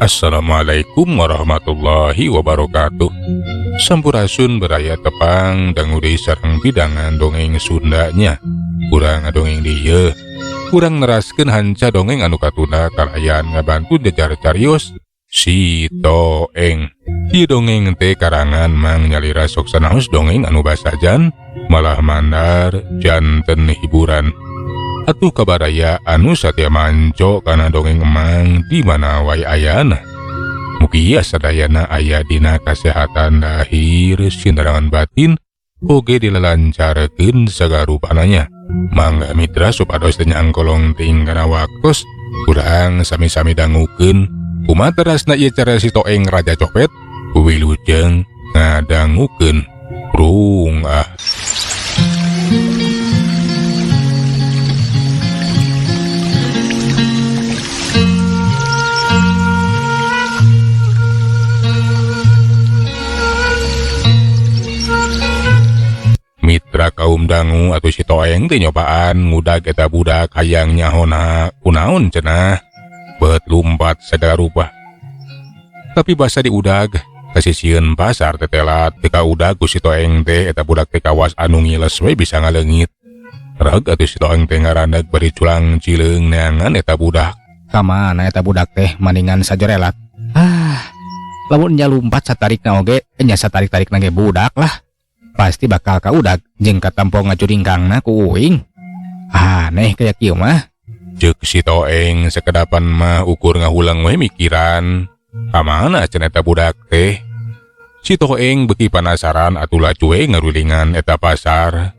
Assalamualaikum warahmatullahi wabarakatuh. Sampurasun beraya tepang danguri sareng bidangan dongeng Sundanya. Kurang dongeng dieu. Kurang neraskeun hanca dongeng anu katuna kalayan ngabantu jejar carios si Toeng. Ieu dongeng teh karangan Mang Nyalira sok sanaos dongeng anu basajan malah mandar janten hiburan. Atuh kabaraya anu satya manco kana dongeng Mang di mana wae ayana. Mugi sadayana aya dina kasehatan lahir sindarangan batin oge dilelancarkeun sagarupananya. Mangga mitra supados teu nyangkolong ting kana waktos urang sami-sami dangukeun kumaha terasna ieu cara si Toeng Raja Copet wilujeng ngadangukeun rung ah. Mitra kaum dangu atau si Toeng teh nyobaan ngudag eta budak hayang nyahona kunaon cenah bet lumpat sagala rupa. Tapi basa diudag kasisieun pasar teh telat teu udag ku si Toeng teh eta budak teh kawas anu ngiles we bisa ngaleungit. Reg atuh si Toeng teh ngarandag bari culang cileung neangan eta budak. Kamana eta budak teh maningan sajorelat. Lamun nya lumpat satarikna oge nya satarik-tarikna ge budak lah. Pasti bakal kaudag jeung katampong ngajuringkangna ku uing. Aneh kayak kieu mah. Ceuk si Toeng sakedapan mah ukur ngahulang we mikiran. Kamana cenah eta budak teh? Si Toeng beuki panasaran atuh laju we ngarulingan eta pasar.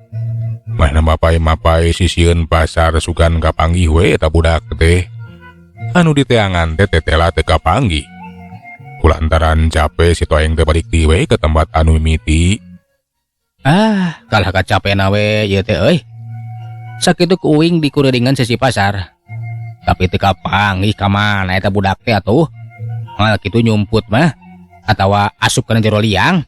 Mah mapai-mapai sisieun pasar sugan kapanggih we eta budak teh. Anu diteangan teh tetela teu kapanggih. Kulantaran capek si Toeng teh balik di we ke tempat anu mimiti. Kalah kacapena we ieu teh euy. Sakitu ku uing dikureudingan sisi pasar. Tapi teu kapanggih ka mana eta budak teh atuh. Mal kitu nyumput mah atawa asup kana jero liang.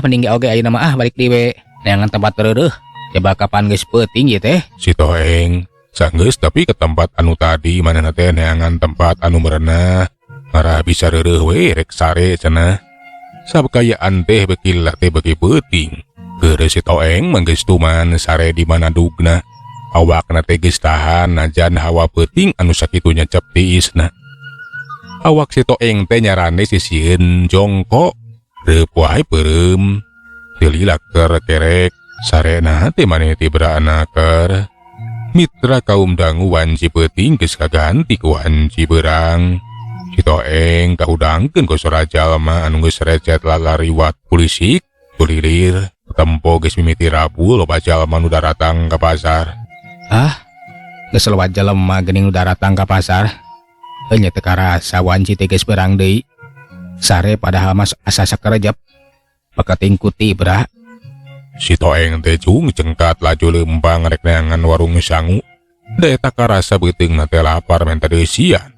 Mending ge oge ayeuna mah balik di we neangan tempat reureuh. Coba kapan geus peuting ieu teh. Si Toeng sanggeus tapi ke tempat anu tadi manehna teh neangan tempat anu merenah. Marah bisa reureuh we rek sare cenah. Sabekayaan teh beki latih beki peuting. Keur si Toeng manggeus tuman sare di mana dugna. Awakna teh geus tahan najan hawa peuting anu sakitunya cep tiisna. Awak si Toeng teh nyarane sisieun jongkok. Reup wae peureum. Teu lila keur kerek sarena teh maneh ti berana keur. Mitra kaum dangu wanci peuting geus kaganti ku wanci beurang. Si Toeng kaudangkeun ku sora jalma anu geus recet lalariwat pulisik tulilir tempo geus mimiti Rabu loba jalma nu daratang ka pasar. Geus loba jalma geuning nu daratang ka pasar. Nya teu karasa wanci teh geus beurang deui. Sare padahal mas asa sakarejep paketing ku tibra. Si Toeng teh cung cengkat laju leumpang rek neangan warung sangu. Da eta karasa beuteungna teh lapar menta deusian.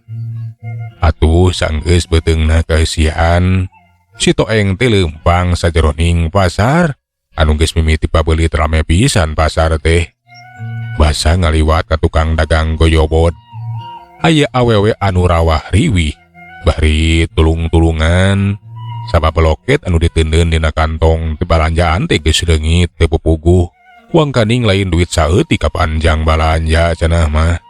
Atuh sanggeus beuteungna kaeusian, si Toeng teh leumpang sajeroning pasar anu geus mimiti pabelit rame pisan pasar teh. Basa ngaliwat ka tukang dagang goyobot. Aya awewe anu rawah riwih bari tulung-tulungan sabab loket anu diteundeun dina kantong teu balanjaan teh geus leungit teu pupuguh. Uang kaning lain duit saeutik ka panjang balanja cenah mah.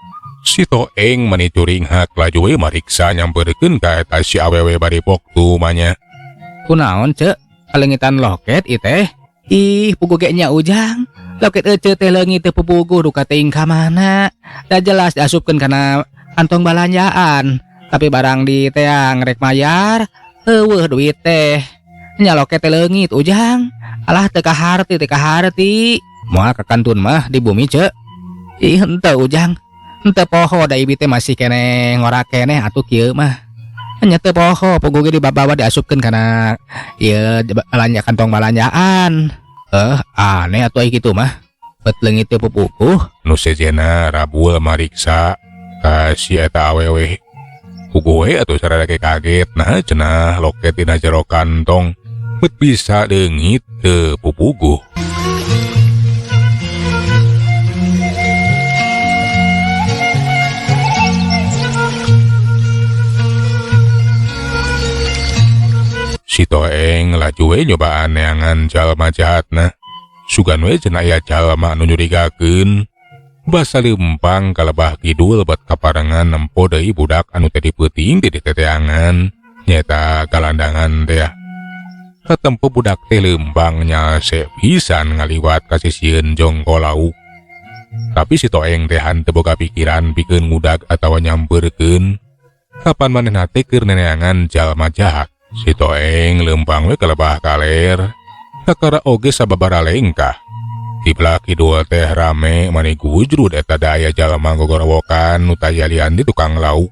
Si Toeng mani curing hak laju we mariksa nyampeurkeun ka eta si awewe bari poktu manya. Kunaon ceuk? Kalengitan loket ieu teh? Ih, puguh ge nya ujang. Loket euceu teh leungit teu pupuguh duka teuing ka mana? Da jelas diasupkeun kana kantong balanjaan. Tapi barang di teang rek mayar, eueuh duit teh. Nya loket teh leungit ujang. Alah teu kaharti. Moal ka kantun mah di bumi ceuk. Ih, henteu ujang. Henteu poho da ibi teh masih keneh ngorak keneh atuh kieu mah. Nya teu poho puguh ge dibawa diasupkeun kana ieu belanja kantong balanjaan. Aneh atuh ai kitu mah. Bet leungit teu pupuguh. Nu sejena Rabul mariksa ka si eta awewe. Puguh we atuh sarada kaget nah cenah loket dina jero kantong. Bet bisa leungit teu pupuguh. Si Toeng laju we nyobaan neangan jalma jahatna. Sugan we cenah aya jalma anu nyurigakeun basa lempang kalebah kidul bet kaparengan nempo deui budak anu teh dipeuting di teteangan nyata kalandangan teh. Katempo budak teh lempang nyase pisan ngaliwat ka sisieun jongko lauk. Tapi si Toeng teh henteu boga pikiran pikeun ngudag atawa nyampeurkeun. Kapan manehna teh keur neangan jalma jahat. Si Toeng lempang we kalebah kaler. Kakara oge sababaraha lengkah. Di belah kidul teh rame mani gujrud eta daya jalma gogorowokan nu tayalian di tukang lauk.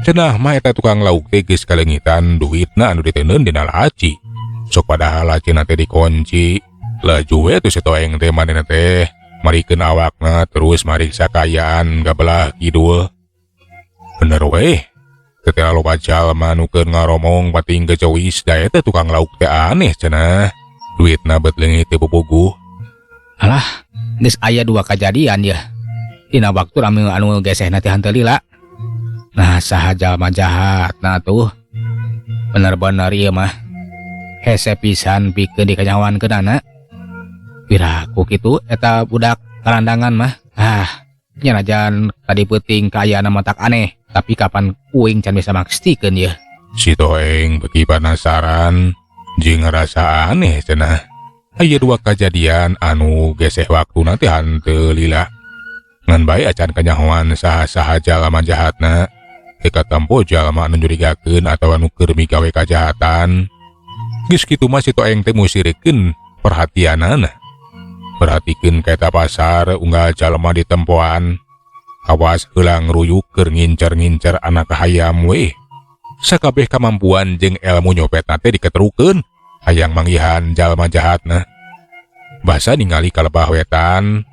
Cenah mah eta tukang lauk teh geus kalengitan duitna anu diteuneun dina laci. Sok padahal lacina teh dikunci. Laju we tu si Toeng teh manehna teh marikeun awakna terus mariksa kayaan ka belah kidul. Bener we. Ketika loba jalma nu keur ngaromong pating kecewis da eta tukang lauk teh aneh cenah. Duitna bet leungit teu bobogoh. Alah, geus aya 2 kejadian ya. Dina waktu rame anu gesehna teh henteu lila. Nah, saha jalma jahatna tuh. Bener-bener ieu mah hese pisan pikeun dikanyawankeunana. Piraku kitu eta budak kalandangan mah. Nyanajan tadi peuting kaayana mah tak aneh, tapi kapan kuing can bisa maksikeun ya. Si Toeng beki penasaran jeung ngerasa aneh cenah. Aya 2 kejadian anu geseh waktu nanti henteu lila. Ngan bae acan kanyahoan saha-saha jalma jahatna. Teka tempo jalma anu nyurigakeun atawa anu keur migawe kajahatan. Geus kitu mah si Toeng teh musirikeun perhatianana. Perhatikeun kaeta pasar unggal jalma di tempoan. Awas heula ngruyuk keur ngincer-ngincer anak hayam we. Sakabeh kamampuan jeung ilmu nyopetna teh diketerukeun. Hayang manggihan jalma jahatna. Basa ningali kalebah wetan.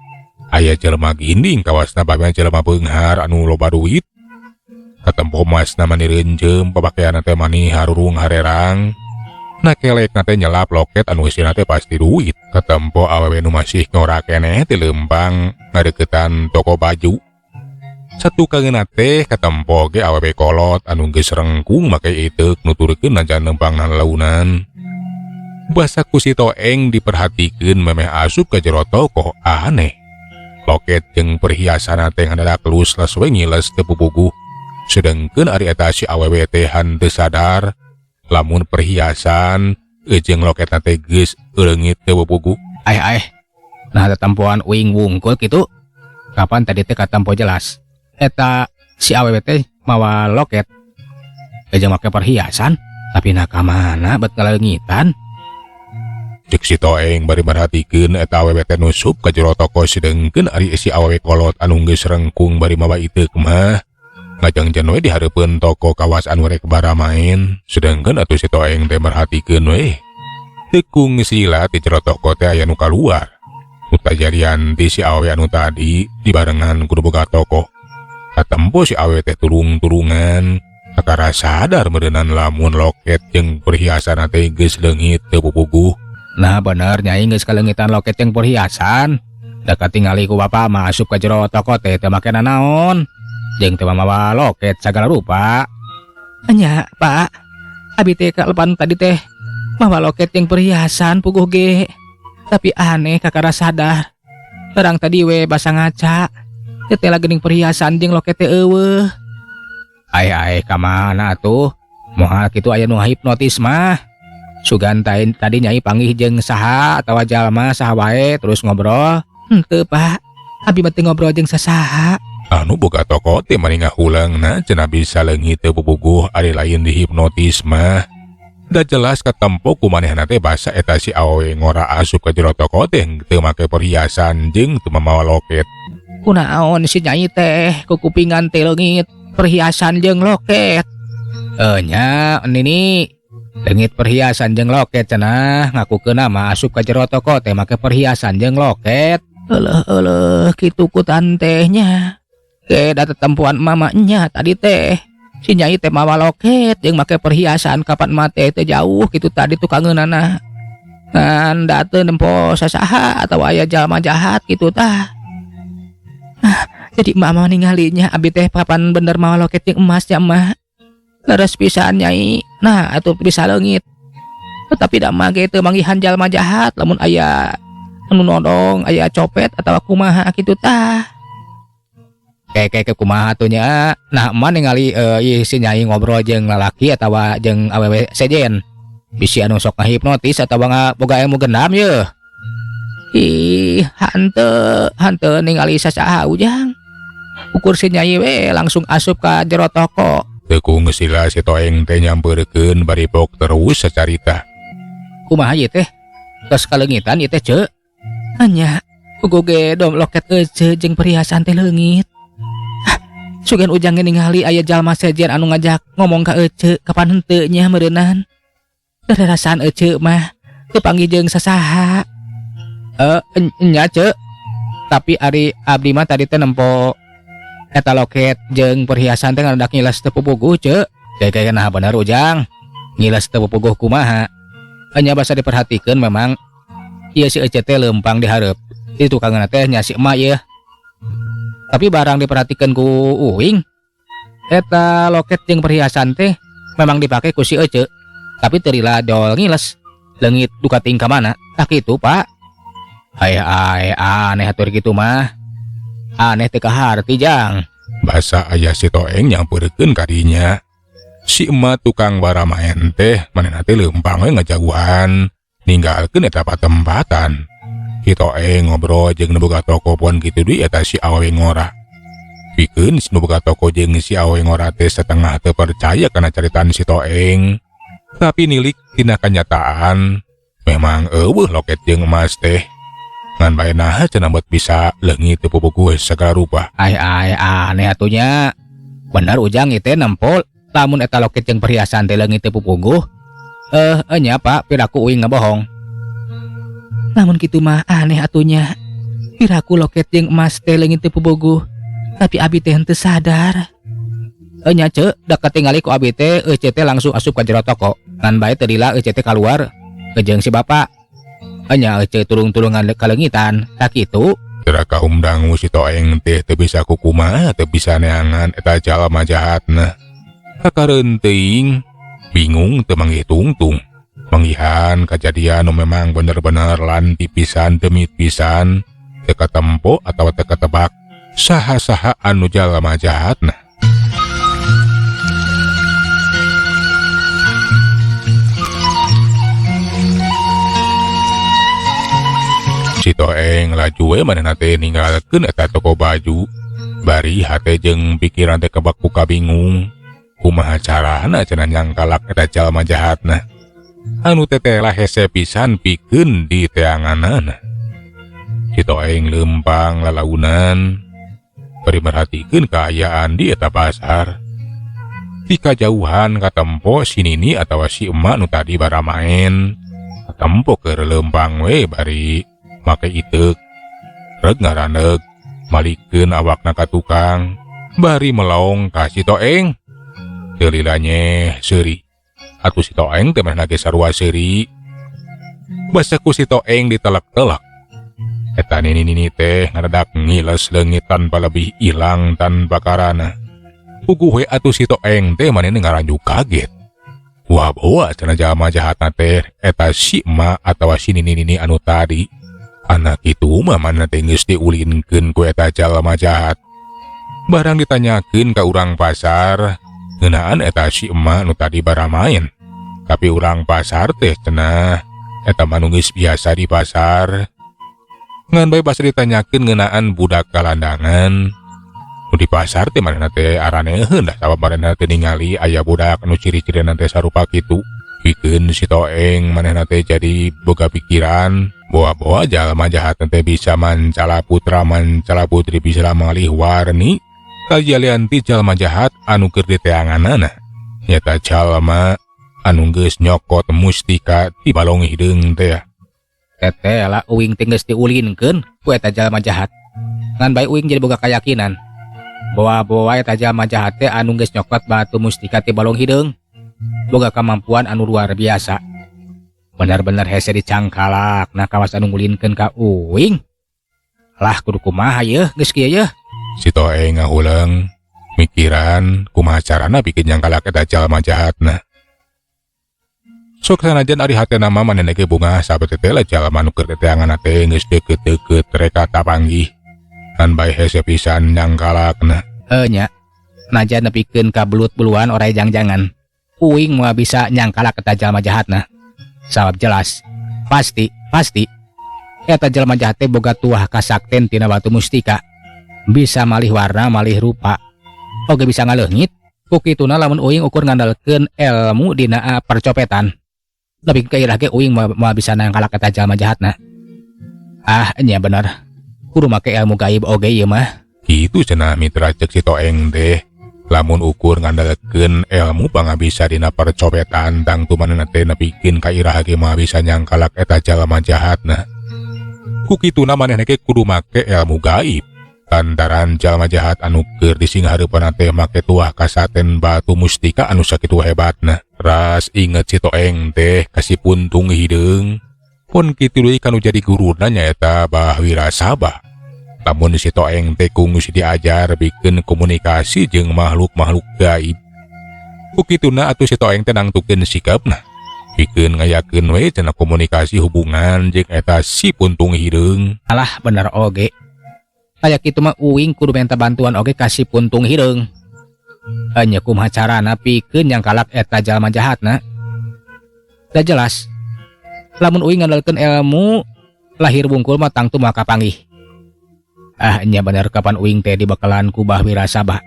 Aya jelema ginding kawasna bae jelema beunghar anu loba duit. Katempo masna mani reunjeum pabakeanna teh mani harurung harerang. Nakelekna teh nyelap loket anu isina teh pasti duit. Katempo awewe nu masih ngora keneh teh lempang ngadeuketan toko baju. Satu kangeuna teh katempo ge awewe kolot anu geus rengkung make iteuk nuturkeun najan lempang nalaunan. Basa ku si Toeng diperhatikeun memeh asup ka jero toko aneh. Loket jeung perhiasan teh ngadadak lus we ngiles teu pupuguh. Sedengkeun ari eta si awewe teh henteu sadar lamun perhiasan jeung loketna teh geus leungit teu pupuguh. Nah tetempoan uing wungkul kitu. Kapan tadi teh katempo jelas. Eta si awewe teh mawa loket jeung make perhiasan, tapi na ka mana bet ngaleungitan. Cek si Toeng bari merhatikeun eta awewe teh nusup ka jero toko sedengkeun ari si awewe kolot anu geus rengkung bari mawa iteuk mah ngajangjan we di hareupeun toko kawas anu rek bara main. Sedengkeun atuh si Toeng teh merhatikeun we tekung sila ti jero toko teh aya nu kaluar. Nu tajadian ti si awewe anu tadi dibarengan kudu boga toko. Katempo si awewe teh turung-turungan kakara sadar meureunnan lamun loket jeung perhiasan teh geus leungit teu pupuguh. Nah bener nyai geus kaleungitan loket jeung perhiasan. Da katingali ku bapa mah asup ka jero toko teh teu make nanaon. Jeung teu mawa loket sagala rupa. Nya, Pak. Abi teh kalepan tadi teh mawa loket jeung perhiasan puguh ge. Tapi aneh kakara sadar. Barang tadi we basa ngaca. Teh lagi geuning perhiasan jeung loket teh eueuh. Ai ka mana atuh? Moal kitu aya nu hipnotis mah. Sugan tadi nyai panggih jeung saha atawa jalma saha wae terus ngobrol. Henteu Pak, abi mah teu ngobrol jeung sasaha. Anu boga toko teh mani ngahuleungna cenah bisa leungit teu pupuguh ari lain dihipnotis mah. Da jelas katempo kumanehna teh basa eta si awewe ngora asup ka jero toko teh teu make perhiasan jeung teu mamawa loket. Kunaon si nyai teh kukupingan teh leungit perhiasan jeung loket. Nya nini leungit perhiasan jeung loket cenah ngakukeun mah asup ka jero toko teh make perhiasan jeung loket. Eueuh kitu ku tantehnya. Ke da tetempuan mamanya tadi teh si nyai teh mawa loket jeung make perhiasan kapan mate teh jauh kitu tadi tukangeunana. Ngan da teu nempo sasaha atawa aya jalma jahat kitu tah. Jadi mama ningalinya abi teh papan bener mawa loket jeung emasnya mah. Leres pisan nyai. Nah atuh bisa leungit. Tetapi da mah ge teu manggihan jalma jahat lamun aya anu nodong, aya copet atawa kumaha kitu tah. Kayak kumaha tuh nya. Nah, emak ningali ieu si Nyai ngobrol jeung lalaki atawa jeung awewe sejen. Bisi anu sok ngahipnotis atawa boga ilmu gendam ye. Ih, hante ningali sasaha ujang. Ukur si Nyai we langsung asup ka jero toko. Teu ngesila si Toeng teh nyampeurkeun bari pok terus sacarita. Kumaha ieu teh? Tos kalengitan ieu teh, Ceu? Anya, ugoge dom loket ece jeung perhiasan teh leungit. Sugan ujang ningali aya jalma sejen anu ngajak ngomong ka ece kapan henteu nya meureunnan. Darasaan ece mah teu panggih jeung sasaha. Nya, Ceu. Tapi ari abdi mah tadi teh nempo eta loket jeung perhiasan teh ngadadak ngiles teu pupuguh, Ceu. Kayak nah bener ujang. Ngiles teu pupuguh kumaha? Nya basa diperhatikeun memang ieu si ece teh leumpang di hareup. Di tukangan teh nya si emak ye. Tapi barang diperhatikan ku uing, eta loket jeung perhiasan teh memang dipake ku si ece. Tapi terila dol ngiles, leungit duka tingkah mana? Tak kitu, Pak. Aneh atur kitu mah. Aneh teu kaharti jang. Basa aya si Toeng nyampeurkeun ka dinya. Si emak tukang baramaen teh manehna teh leumpang we ngajauhan, ninggalkeun eta patempatan. Si Toeng ngobrol jeung nu boga toko pon kitu deui eta si awewe ngora. Pikeun si nu boga toko jeung si awewe ngora teh setengah teu percaya kana caritaan si Toeng. Tapi nilik tina kanyataan memang eueuh loket jeung emas teh. Ngan bae naha cenah bet bisa leungit teu pupuguh sagala rupa. Aneh atunya. Bener ujang ieu teh nempol lamun eta loket jeung perhiasan teh leungit teu pupuguh. Nya Pak, piraku uing ngabohong. Lamun kitu mah aneh atunya. Piraku loket jeung emas teh leungit teu pupuguh, tapi abi teh henteu sadar. Nya, Ceu, da katingali ku abi teh ece teh langsung asup ka jero toko. Ngan bae teu lila ece teh kaluar ke jeung si bapak. Nya ece tulung-tulungan kalengitan, tak kitu. Teu kaum dangu si Toeng teh teu bisa kukumaha teu bisa neangan eta jalma jahatna. Kakareun teuing bingung teu manghitung-tung. Manggihan kejadian nu memang bener-bener lanti pisan demi pisan, teu katempo atawa teu katebak saha-saha anu jalma jahatna. Si Toeng laju we manehna teh ninggalkeun eta toko baju. Bari hate jeung pikiran teh kebak buka bingung. Kumaha carana cenah nyangkalak eta jalma jahatna. Anu teteh lah hese pisan pikeun di teanganana. Si Toeng leumpang lalaunan, bari merhatikeun kaayaan di eta pasar. Di kajauhan katempo si Nini atawa si emak nu tadi baramaen, katempo keur leumpang we bari make iteuk. Reg ngaraneug malikeun awakna ka tukang, bari melong ka si Toeng. Teu lila nyeh seuri. Atuh si Toeng teh manehna ge sarua seuri. Basa ku si Toeng ditelek-telek. Eta nini teh ngadadak ngiles leungit tanpa lebih ilang tanpa karana. Puguh we atuh si Toeng teh manehna ngaranjuk kaget. Wah bawa cenah jalma jahatna teh eta si emak atawa si nini anu tadi. Anak itu mah manehna teh geus diulinkeun ku eta jalma jahat. Barang ditanyakeun ka urang pasar, ngeunaan eta si emak nu tadi baramaen. Tapi urang pasar teh cenah eta mah nu geus biasa di pasar. Ngan bae basa ditanyakeun ngeunaan budak kalandangan. Nu di pasar teh manehna teh araneheun dah sabab manehna teh ningali aya budak nu ciri-cirina teh sarupa kitu. Pikeun si Toeng manehna teh jadi boga pikiran bawa jalma jahat teh bisa mancala putra mancala putri bisa malih warni kajalian ti jalma jahat anu keur di teanganana. Nyata jalma anu geus nyokot mustika ti balong hideung teh. Teteh lah uing teh geus diulinkeun ku eta jalma jahat. Ngan bae uing jadi boga kayakinan bahwa eta jalma jahat teh anu geus nyokot batu mustika ti balong hideung boga kemampuan anu luar biasa. Benar-benar hese dicangkalak na kawas anu ngulinkeun ka uing. Lah kudu kumaha yeuh geus kieu yeuh. Si Toeng ngahulang mikiran kumaha carana bikin nyangkalak eta jalma jahatna. Sok sanajan ari hatena mah manehna ge bunga sahabat teh lah jalma nu keur teteangan teh geus deukeut-deukeut reka tapanggih. Kan bae hese pisan nyangkalakna. Nya, najan nepikeun ka belut-buluan orai jangjangan. Uing moal bisa nyangkalak eta jalma jahatna. Sabab jelas, pasti eta jalma jahat teh boga tuah kasakten tina batu mustika. Bisa malih warna, malih rupa. Oge bisa ngaleungit. Ku kituna lamun uing ukur ngandalkeun ilmu dina percopetan. Lebih kairah ge uing moal bisa nangkalak eta jalma jahatna. Nya bener. Kudu make ilmu gaib oge ieu mah. Kitu cenah mitra cek si Toeng teh. Lamun ukur ngandalkeun ilmu pangabisa dina percopetan tang tu manehna teh nepikeun kairah ge moal bisa nyangkalak eta jalma jahatna. Ku kituna manehna ge kudu make ilmu gaib. Lantaran jalma jahat anu keur disinghareupeuna teh make tuah kasaten batu mustika anu sakitu hebatna. Ras inget si Toeng teh kasih puntung hideung. Pun kitu deui kanu jadi guruna nyaeta Bah Wirasabah. Lamun si Toeng teh kungsi diajar bikeun komunikasi jeung makhluk-makhluk gaib. Ku kituna atuh si Toeng teh nangtukeun sikapna. Bikeun ngayakeun we cenah komunikasi hubungan jeung eta si puntung hideung. Alah bener oge. Kayak kitu mah uing kudu minta bantuan oge kasih puntung hideung. Nya kumaha carana pikeun nyangkalak eta jalma jahatna. Da jelas. Lamun uing ngandalkeun ilmu lahir bungkul mah tangtu moal kapanggih. Nya bener kapan uing teh dibekalan ku Bah Wirasabah.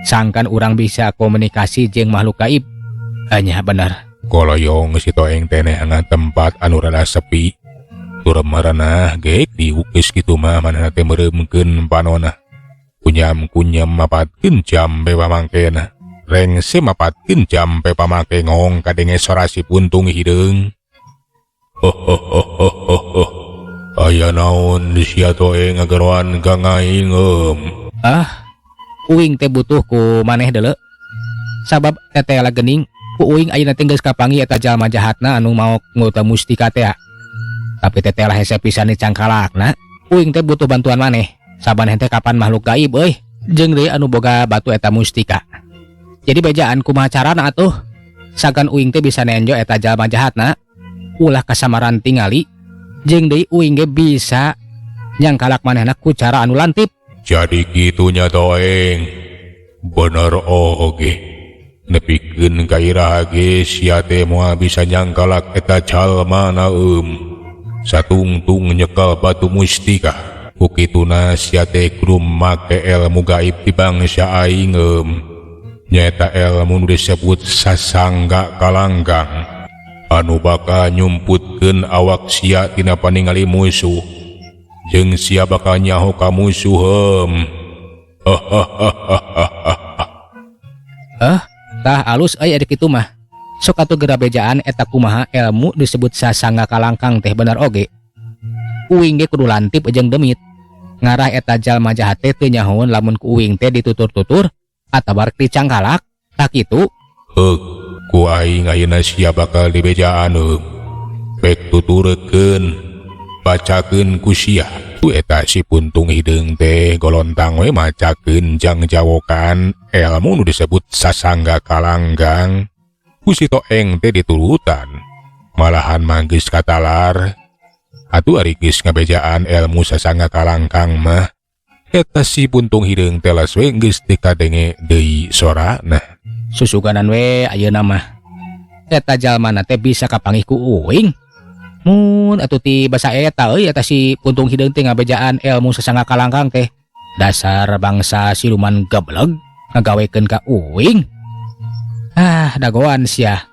Sangkan urang bisa komunikasi jeung makhluk gaib. Nya bener. Koloyong si Toeng teh neangan tempat anu rada sepi. Turemeureunah geek diukis kitu mah manehna teh meureumkeun panonna. Kunyam-kunyam mapatkeun jambe pamangkena. Rengse mapatkeun jambe pamake ngong kadenge sora si puntung hideung. Aya naon sia Toeng ngageroan ka ngaingem. Uing teh butuh ku maneh deuleu. Sabab teteh lah geuning ku uing ayeuna teh geus kapanggih eta jalma jahatna anu mau ngeuta mustika teh. Tapi teteh lah hese pisan dicangkalakna. Uing teh butuh bantuan maneh. Sabaneh teh kapan makhluk gaib euy. Jeung deui anu boga batu eta mustika. Jadi bejaan kumaha carana atuh? Sagan uing teh bisa nenjo eta jalma jahatna. Ulah kasamaran tingali. Jeung deui uing ge bisa nyangkalak manehna ku cara anu lantip. Jadi kitunya Toeng. Bener oge. Nepikeun gairah ge sia teh moal bisa nyangkalak eta jalma naeum. Satungtung nyekel batu mustika. Ku kituna sia teh kudu make ilmu gaib ti bangsa aingem. Nyaeta ilmu nu disebut sasangga kalanggang. Anu bakal nyumputkeun awak sia tina paningali musuh. Jeung sia bakal nyaho ka musuhem. Tah alus aya di kitu mah. Sok atuh geura bejaan eta kumaha ilmu disebut sasangga kalangkang teh bener oge. Uing ge kudu lantip jeung demit. Ngarah eta jalma jahat teh teu nyahoun lamun ku uing teh ditutur-tutur atawa dicangkalak. Tak kitu. Ku aing ayeuna sia bakal dibejaan. Bek tuturkeun, bacakeun ku sia. Tu eta si puntung hideung teh golontang we macakeun jang jawokan ilmu nu disebut sasangga kalanggang. Ku si Toeng teh diturutan. Malahan manggis katalar. Atuh ari geus ngabejaan ilmu sasangga kalangkang mah. Eta si puntung hideung teh las we geus teu kadenge deui sorana. Susuganan we ayeuna mah. Eta jalmana teh bisa kapanggih ku uing. Mun atuh ti basa eta euy eta si puntung hideung teh ngabejaan ilmu sasangga kalangkang teh. Dasar bangsa siluman gebleg ngagawekeun ka uing. Dagoan sia.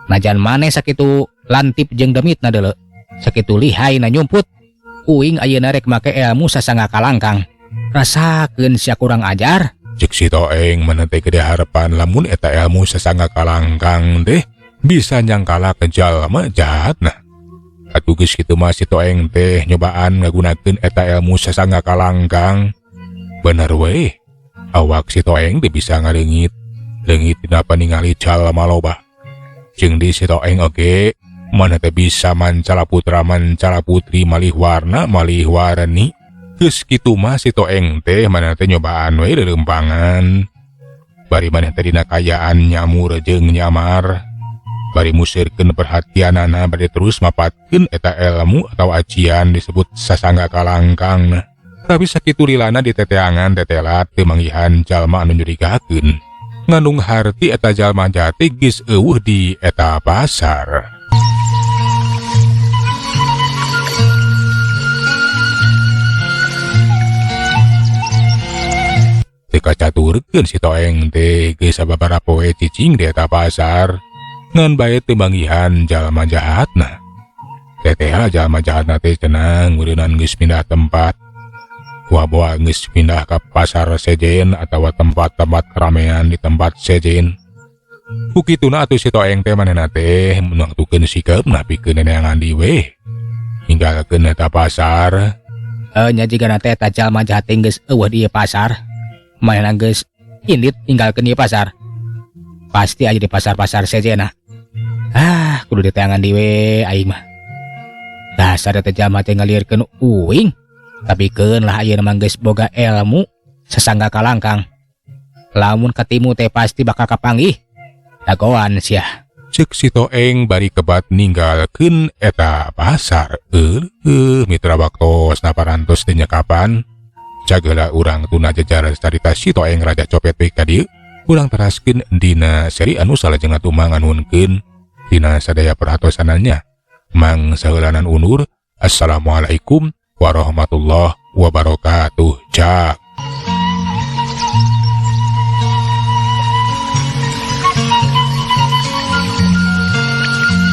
Najan maneh sakitu lantip jeung demitna deuleu. Sakitu lihaina nyumput. Uing ayeuna rek make ilmu sasangga kalangkang. Rasakeun sia kurang ajar. Cek si Toeng mana teh gede harapan lamun eta ilmu sasangga kalangkang teh bisa nyangkala ke jalma jahatna. Atuh geus kitu mah si Toeng teh nyobaan ngagunakeun eta ilmu sasangga kalangkang. Bener we. Awak si Toeng teh bisa ngareungit. Leungit dina paningali jalma loba. Jeung di si Toeng oge mana teh bisa mancala putra mancala putri malih warna malih warni. Geus kitu mah si Toeng teh mana teh nyobaan we leuleumpangan. Bari maneh teh dina kayaan nyamur jeung nyamar. bari musirkeun perhatianana bari terus mapatkeun eta ilmu atau ajian disebut sasangga kalangkang. Tapi sakitu lilana di teteangan tetelat teu manggihan jalma anu nyurigakeun. Ngandung harti eta jalma jati geus eueuh di eta pasar. Teka caturkeun si Toeng teh geus sababaraha poe cicing di eta pasar. Ngan bae teu manggihan jalma jahatna. Teteha jalma jahatna teh cenah ngeureunnan geus pindah tempat. Waboa geus pindah ka pasar sejen atawa tempat-tempat keramaian di tempat sejen. Bukituna atuh si Toeng teh manehna teh nangtukeun sikepna pikeun neneangan di we. Ninggalkeun eta pasar. Nya jigana teh eta jalma jahat geus eueuh di ieu pasar. Manehna geus indit ninggalkeun ieu pasar. Pasti aja di pasar-pasar sejenna. Kudu diteangan di we aing mah. Dasar eta jalma teh ngalirkeun uing. Tapi keun lah ayeuna mah geus boga ilmu sasangga kalangkang. Lamun katimu teh pasti bakal kapanggih. Dagoan sia. Cek si Toeng bari kebat ninggalkeun eta pasar. Mitra baktosna parantos teh nyakapan. Jageula urang tuna jejar carita si Toeng raja copet we ka dieu. Urang teraskeun dina seri anu salajengna tumanganunkeun dina sadaya perhatosanannya. Mang saheulanan undur. Assalamualaikum warahmatullahi wabarakatuh. Jak.